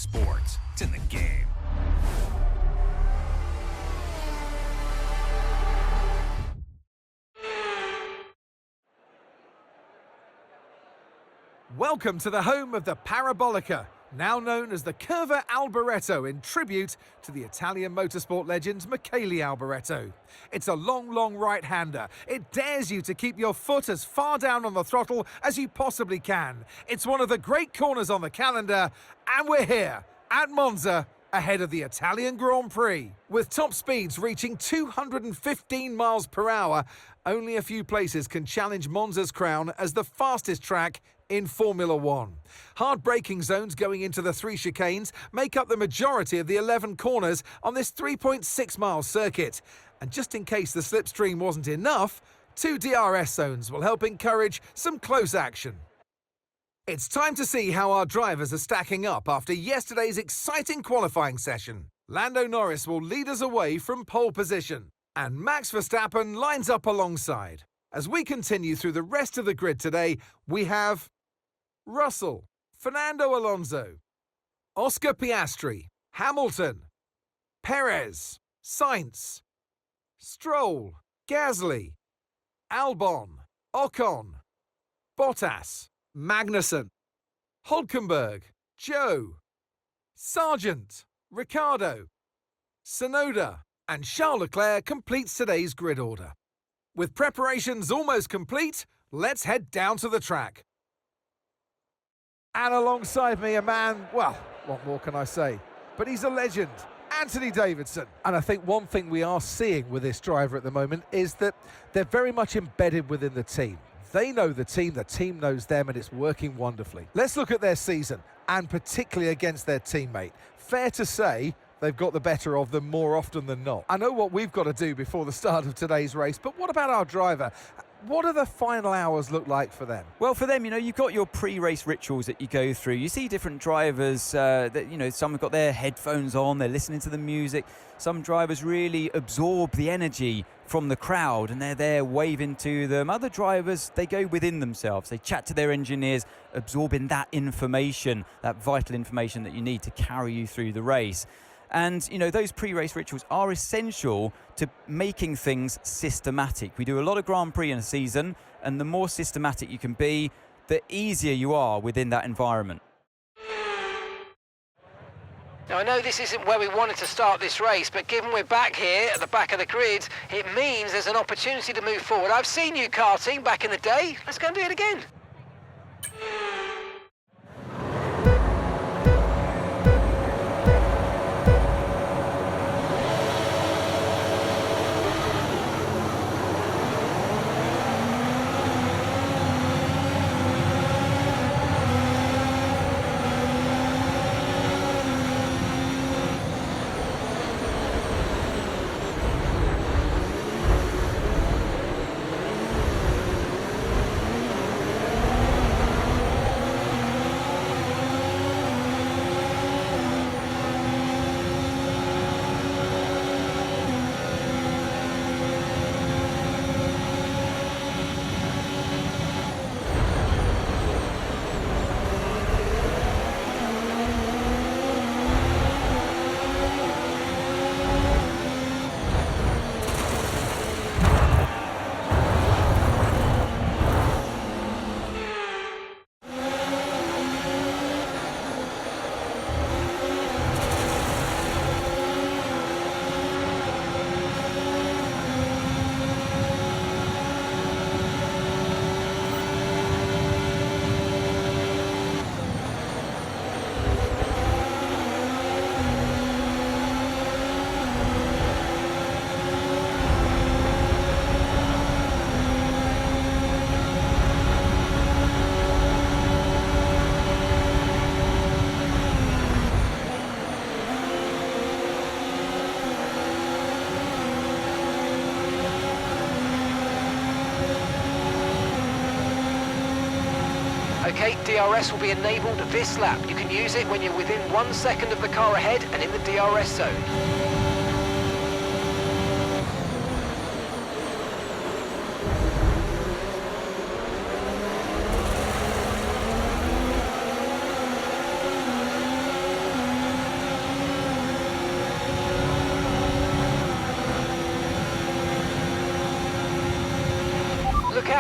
sport. It's in the game. Welcome to the home of the Parabolica, now known as the Curva Alboreto in tribute to the Italian motorsport legend Michele Alboreto. It's a long right-hander. It dares you to keep your foot as far down on the throttle as you possibly can. It's one of the great corners on the calendar, and we're here at Monza, ahead of the Italian Grand Prix. With top speeds reaching 215 miles per hour, only a few places can challenge Monza's crown as the fastest track in Formula One. Hard braking zones going into the 3 chicanes make up the majority of the 11 corners on this 3.6-mile circuit. And just in case the slipstream wasn't enough, 2 DRS zones will help encourage some close action. It's time to see how our drivers are stacking up after yesterday's exciting qualifying session. Lando Norris will lead us away from pole position, and Max Verstappen lines up alongside. As we continue through the rest of the grid today, we have Russell, Fernando Alonso, Oscar Piastri, Hamilton, Perez, Sainz, Stroll, Gasly, Albon, Ocon, Bottas, Magnussen, Hulkenberg, Joe, Sargent, Ricciardo, Tsunoda, and Charles Leclerc completes today's grid order. With preparations almost complete, let's head down to the track. And alongside me, a man, well, what more can I say? But he's a legend, Anthony Davidson. And I think one thing we are seeing with this driver at the moment is that they're very much embedded within the team. They know the team knows them, and it's working wonderfully. Let's look at their season, and particularly against their teammate. Fair to say, they've got the better of them more often than not. I know what we've got to do before the start of today's race, but what about our driver? What do the final hours look like for them? Well, for them, you've got your pre-race rituals that you go through. You see different drivers that, some have got their headphones on, they're listening to the music. Some drivers really absorb the energy from the crowd and they're there waving to them. Other drivers, they go within themselves. They chat to their engineers, absorbing that information, that vital information that you need to carry you through the race. And, those pre-race rituals are essential to making things systematic. We do a lot of Grand Prix in a season, and the more systematic you can be, the easier you are within that environment. Now, I know this isn't where we wanted to start this race, but given we're back here at the back of the grid, it means there's an opportunity to move forward. I've seen you karting back in the day. Let's go and do it again. Okay, DRS will be enabled this lap. You can use it when you're within 1 second of the car ahead and in the DRS zone.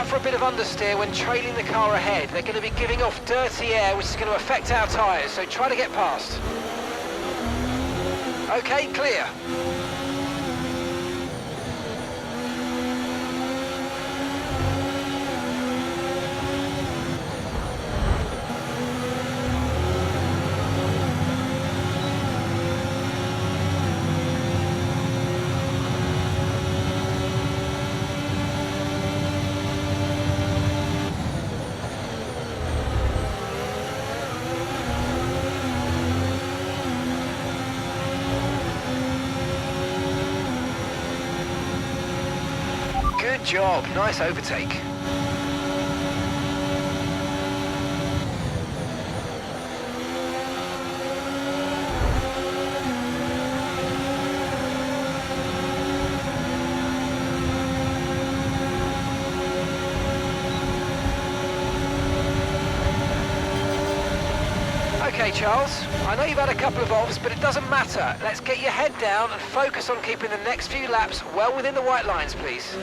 out for a bit of understeer when trailing the car ahead. They're going to be giving off dirty air, which is going to affect our tyres, so try to get past. Okay, clear. Good job, nice overtake. Okay, Charles, I know you've had a couple of offs, but it doesn't matter. Let's get your head down and focus on keeping the next few laps well within the white lines, please.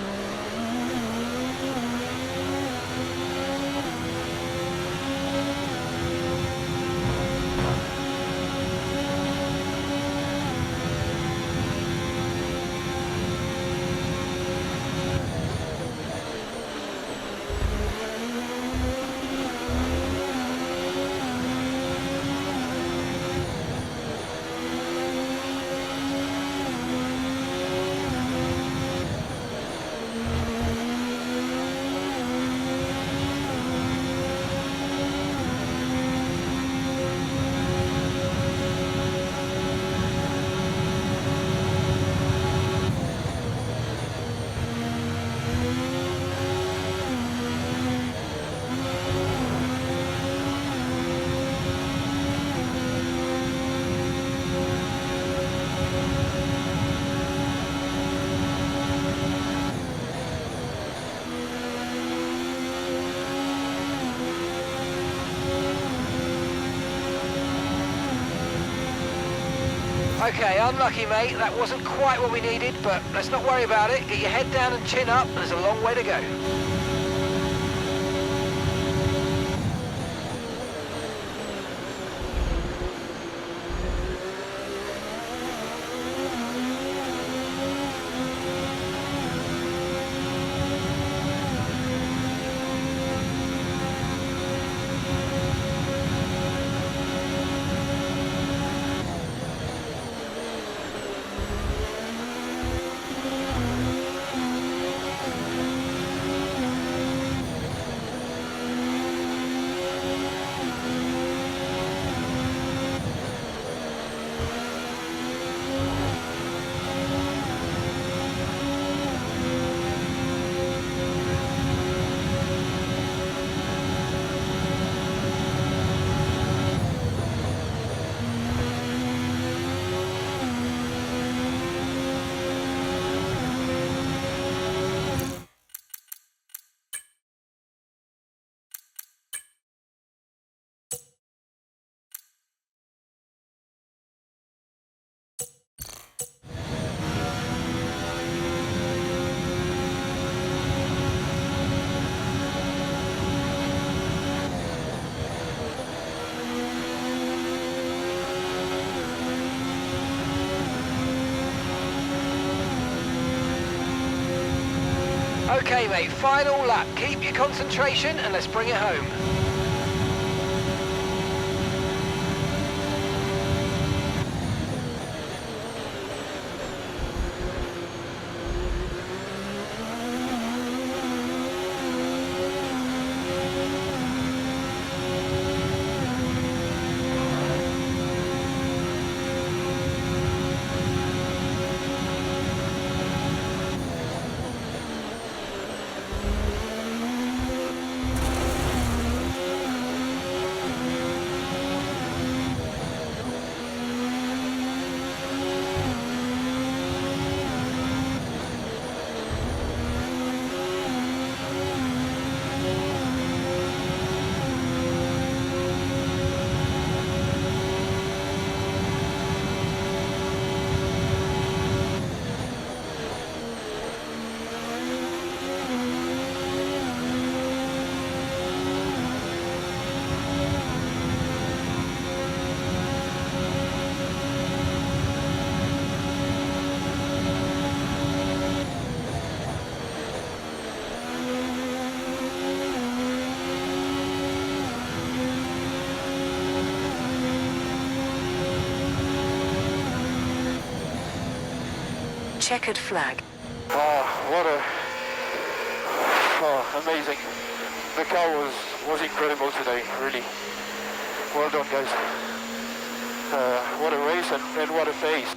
Okay, unlucky, mate. That wasn't quite what we needed, but let's not worry about it. Get your head down and chin up. There's a long way to go. Okay, mate, final lap. Keep your concentration and let's bring it home. checkered flag. Amazing. The car was incredible today, really. Well done, guys. What a race and what a pace.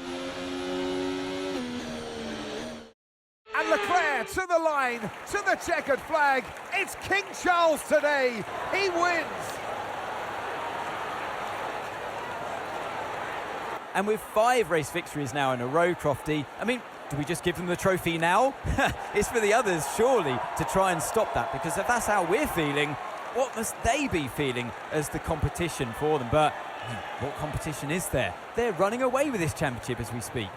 And Leclerc to the line, to the checkered flag. It's King Charles today. He wins. And with 5 race victories now in a row, Crofty, I mean, do we just give them the trophy now? It's for the others, surely, to try and stop that, because if that's how we're feeling, what must they be feeling as the competition for them? But I mean, what competition is there? They're running away with this championship as we speak.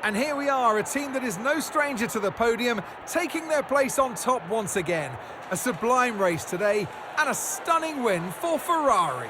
And here we are, a team that is no stranger to the podium, taking their place on top once again. A sublime race today and a stunning win for Ferrari.